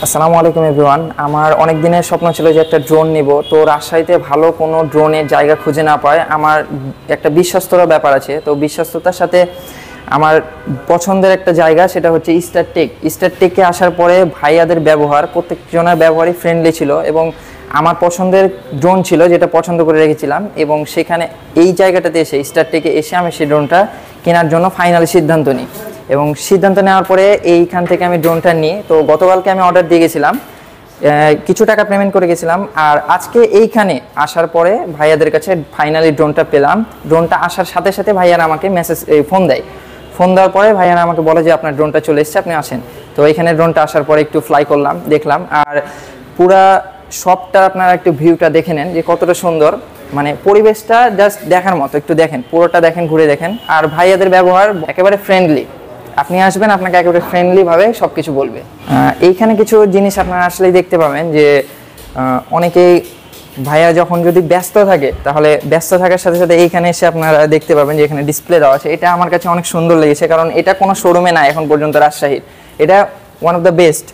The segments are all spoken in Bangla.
আসসালামু আলাইকুম এভরিওয়ান। আমার অনেক দিনের স্বপ্ন ছিল যে একটা ড্রোন নিব। তো রাজশাহীতে ভালো কোনো ড্রোনের জায়গা খুঁজে না পায়, আমার একটা বিশ্বস্তর ব্যাপার আছে। তো বিশ্বস্ততার সাথে আমার পছন্দের একটা জায়গা, সেটা হচ্ছে স্টারটেকে আসার পরে ভাইয়াদের ব্যবহার, প্রত্যেকজনের ব্যবহারই ফ্রেন্ডলি ছিল এবং আমার পছন্দের ড্রোন ছিল যেটা পছন্দ করে রেখেছিলাম। এবং সেখানে এই জায়গাটাতে এসে স্টারটেকে এসে আমি সেই ড্রোনটা কেনার জন্য ফাইনালি সিদ্ধান্ত নিই। এবং সিদ্ধান্ত নেওয়ার পরে এইখান থেকে আমি ড্রোনটা নিই। তো গতকালকে আমি অর্ডার দিয়ে গেছিলাম, কিছু টাকা পেমেন্ট করে গেছিলাম। আর আজকে এইখানে আসার পরে ভাইয়াদের কাছে ফাইনালি ড্রোনটা পেলাম। ড্রোনটা আসার সাথে সাথে ভাইয়ারা আমাকে ফোন দেয়। ফোন দেওয়ার পরে ভাইয়ারা আমাকে বলে যে আপনার ড্রোনটা চলে এসেছে, আপনি আসেন। তো এখানে ড্রোনটা আসার পরে একটু ফ্লাই করলাম, দেখলাম। আর পুরা সবটা আপনারা একটু ভিউটা দেখে নেন যে কতটা সুন্দর, মানে পরিবেশটা জাস্ট দেখার মতো। একটু দেখেন, পুরোটা দেখেন, ঘুরে দেখেন। আর ভাইয়াদের ব্যবহার একেবারে ফ্রেন্ডলি। আপনি আসবেন, আপনাকে একেবারে ফ্রেন্ডলিভাবে সব কিছু বলবে। এইখানে কিছু জিনিস আপনারা আসলেই দেখতে পাবেন যে অনেকেই ভাইয়া যখন যদি ব্যস্ত থাকে, তাহলে ব্যস্ত থাকার সাথে সাথে এইখানে এসে আপনারা দেখতে পাবেন যে এখানে ডিসপ্লে দেওয়া আছে। এটা আমার কাছে অনেক সুন্দর লেগেছে, কারণ এটা কোনো শোরুমে না এখন পর্যন্ত রাজশাহীর। এটা ওয়ান অফ দ্য বেস্ট।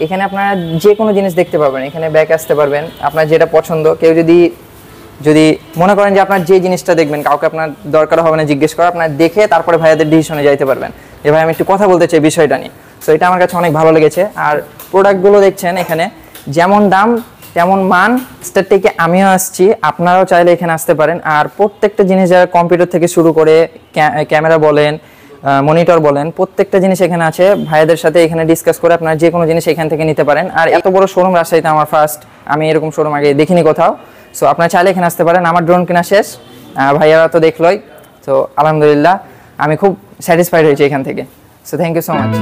এখানে আপনারা যে কোনো জিনিস দেখতে পাবেন, এখানে ব্যাক আসতে পারবেন, আপনার যেটা পছন্দ। কেউ যদি মনে করেন যে আপনার যে জিনিসটা দেখবেন, কাউকে আপনার দরকার হবে না জিজ্ঞেস করা, আপনার দেখে তারপরে ভাইয়াদের ডিসিশনে যাইতে পারবেন যে ভাই আমি একটু কথা বলতে চাই বিষয়টা নিয়ে। সো এটা আমার কাছে অনেক ভালো লেগেছে। আর প্রোডাক্টগুলো দেখছেন এখানে, যেমন দাম তেমন মান। স্টারটেকে আমিও আসছি, আপনারাও চাইলে এখানে আসতে পারেন। আর প্রত্যেকটা জিনিস, যারা কম্পিউটার থেকে শুরু করে ক্যামেরা বলেন, মনিটর বলেন, প্রত্যেকটা জিনিস এখানে আছে। ভাইয়াদের সাথে এখানে ডিসকাস করে আপনারা যে কোনো জিনিস এখান থেকে নিতে পারেন। আর এত বড় শোরুম রাজশাহীতে আমার ফার্স্ট, আমি এরকম শোরুম আগে দেখিনি কোথাও। সো আপনারা চাইলে এখানে আসতে পারেন। আমার ড্রোন কেনা শেষ, ভাইয়ারা তো দেখলোই। তো আলহামদুলিল্লাহ আমি খুব স্যাটিসফাইড হয়েছি এখান থেকে। So thank you so much.